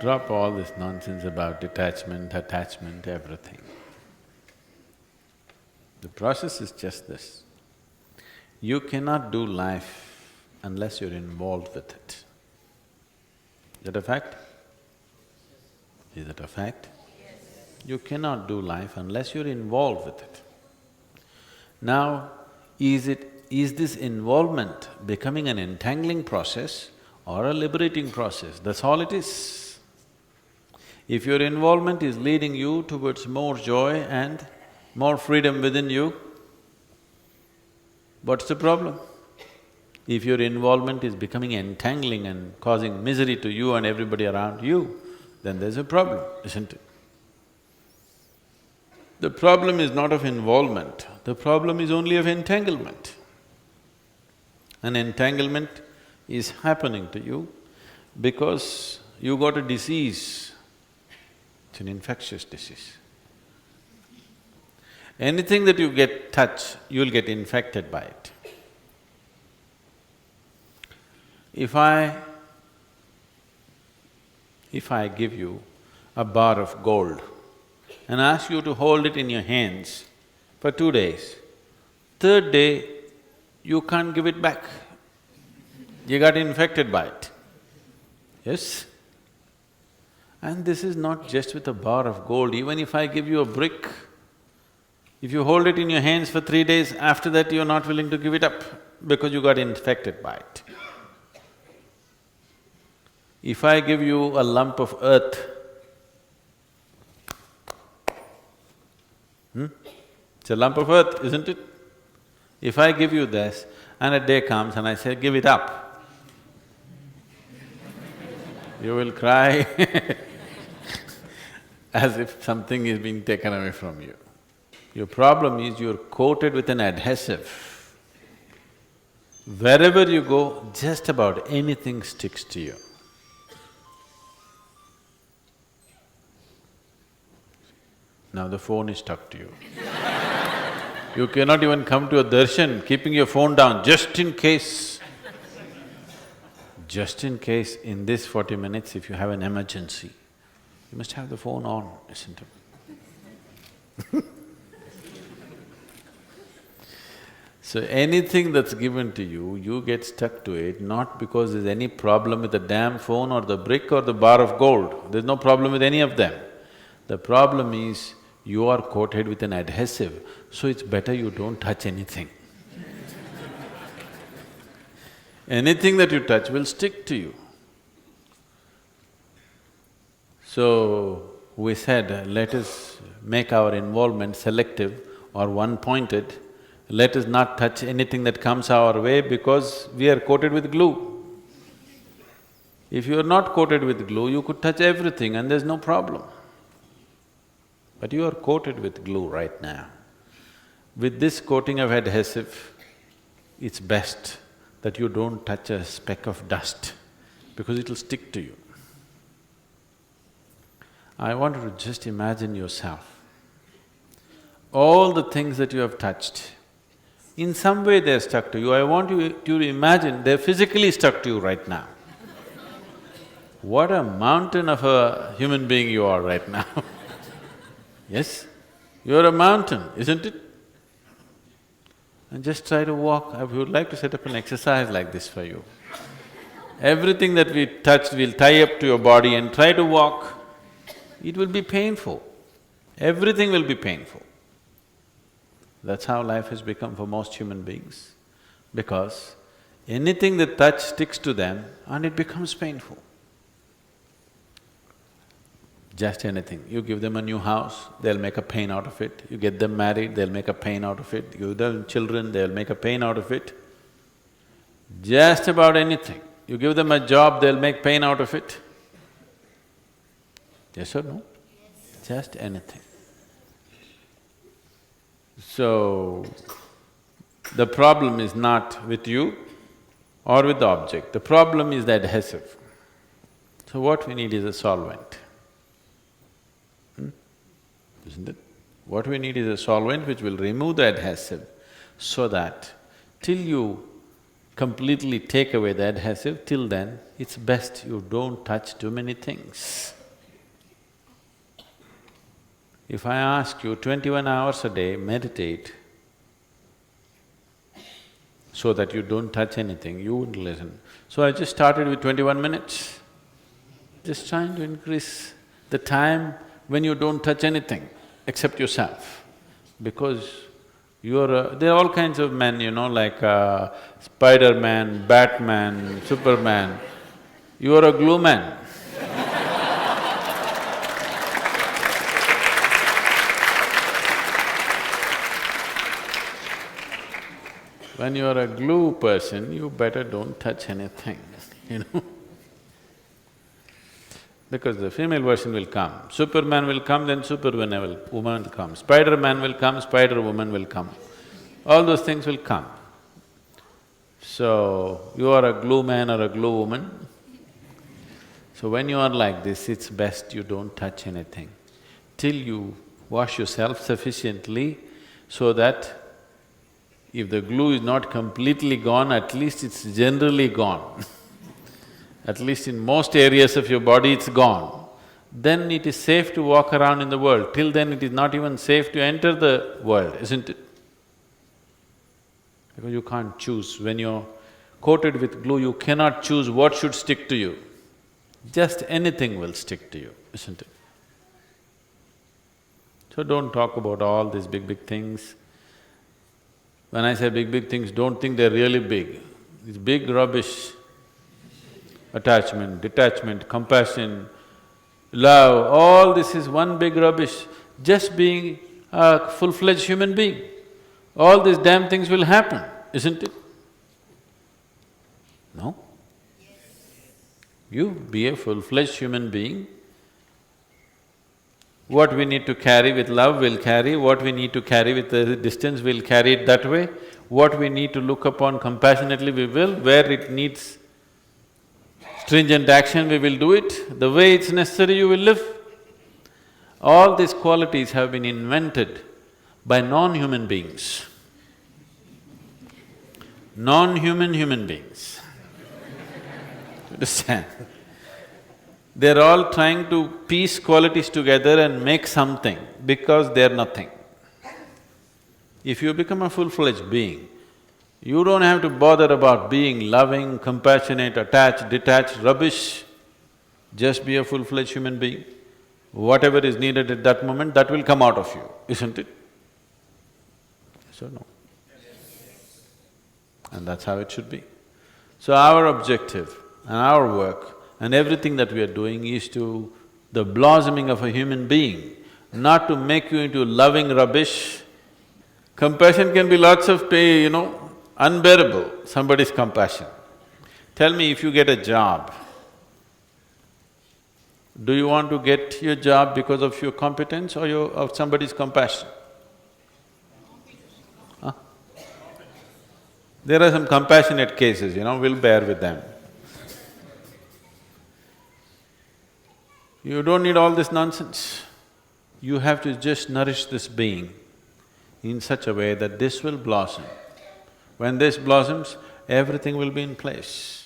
Drop all this nonsense about detachment, attachment, everything. The process is just this. You cannot do life unless you're involved with it. Is that a fact? Is that a fact? You cannot do life unless you're involved with it. Now, is this involvement becoming an entangling process or a liberating process? That's all it is. If your involvement is leading you towards more joy and more freedom within you, what's the problem? If your involvement is becoming entangling and causing misery to you and everybody around you, then there's a problem, isn't it? The problem is not of involvement, the problem is only of entanglement. An entanglement is happening to you because you got a disease. It's an infectious disease. Anything that you touch, you'll get infected by it. If I give you a bar of gold and ask you to hold it in your hands for 2 days, third day, you can't give it back. You got infected by it. Yes? And this is not just with a bar of gold, even if I give you a brick, if you hold it in your hands for 3 days, after that you're not willing to give it up because you got infected by it. If I give you a lump of earth, it's a lump of earth, isn't it? If I give you this and a day comes and I say, give it up, you will cry as if something is being taken away from you. Your problem is you're coated with an adhesive. Wherever you go, just about anything sticks to you. Now the phone is stuck to you. You cannot even come to a darshan keeping your phone down, just in case. Just in case, in this 40 minutes, if you have an emergency, you must have the phone on, isn't it? So anything that's given to you, you get stuck to it, not because there's any problem with the damn phone or the brick or the bar of gold. There's no problem with any of them. The problem is, you are coated with an adhesive, so it's better you don't touch anything. Anything that you touch will stick to you. So, we said, let us make our involvement selective or one-pointed, let us not touch anything that comes our way because we are coated with glue. If you are not coated with glue, you could touch everything and there's no problem. But you are coated with glue right now. With this coating of adhesive, it's best that you don't touch a speck of dust because it'll stick to you. I want you to just imagine yourself. All the things that you have touched, in some way they're stuck to you. I want you to imagine they're physically stuck to you right now. What a mountain of a human being you are right now. Yes? You're a mountain, isn't it? And just try to walk. I would like to set up an exercise like this for you. Everything that we touched, we'll tie up to your body and try to walk. It will be painful. Everything will be painful. That's how life has become for most human beings, because anything they touch sticks to them and it becomes painful. Just anything. You give them a new house, they'll make a pain out of it. You get them married, they'll make a pain out of it. You give them children, they'll make a pain out of it. Just about anything. You give them a job, they'll make pain out of it. Yes or no? Yes. Just anything. So, the problem is not with you or with the object, the problem is the adhesive. So what we need is a solvent. Isn't it? What we need is a solvent which will remove the adhesive so that till you completely take away the adhesive, till then it's best you don't touch too many things. If I ask you 21 hours a day, meditate so that you don't touch anything, you wouldn't listen. So I just started with 21 minutes, just trying to increase the time when you don't touch anything except yourself. Because there are all kinds of men, like Spider-Man, Batman, Superman. You are a glue man. When you are a glue person, you better don't touch anything, Because the female version will come, Superman will come, then Superwoman will come, Spider-Man will come, Spider-Woman will come. All those things will come. So, you are a glue man or a glue woman. So when you are like this, it's best you don't touch anything till you wash yourself sufficiently so that if the glue is not completely gone, at least it's generally gone. At least in most areas of your body it's gone. Then it is safe to walk around in the world. Till then it is not even safe to enter the world, isn't it? Because you can't choose. When you're coated with glue, you cannot choose what should stick to you. Just anything will stick to you, isn't it? So don't talk about all these big things. When I say big things, don't think they're really big. It's big rubbish. Attachment, detachment, compassion, love, all this is one big rubbish. Just being a full-fledged human being, all these damn things will happen, isn't it? No? You be a full-fledged human being. What we need to carry with love, we'll carry. What we need to carry with the distance, we'll carry it that way. What we need to look upon compassionately, we will. Where it needs stringent action, we will do it. The way it's necessary, you will live. All these qualities have been invented by non-human beings. Non-human human beings. Understand? They're all trying to piece qualities together and make something because they're nothing. If you become a full-fledged being, you don't have to bother about being loving, compassionate, attached, detached, rubbish. Just be a full-fledged human being. Whatever is needed at that moment, that will come out of you, isn't it? Yes or no? And that's how it should be. So our objective and our work and everything that we are doing is to… the blossoming of a human being, not to make you into loving rubbish. Compassion can be lots of unbearable, somebody's compassion. Tell me, if you get a job, do you want to get your job because of your competence or of somebody's compassion? Huh? There are some compassionate cases, we'll bear with them. You don't need all this nonsense. You have to just nourish this being in such a way that this will blossom. When this blossoms, everything will be in place.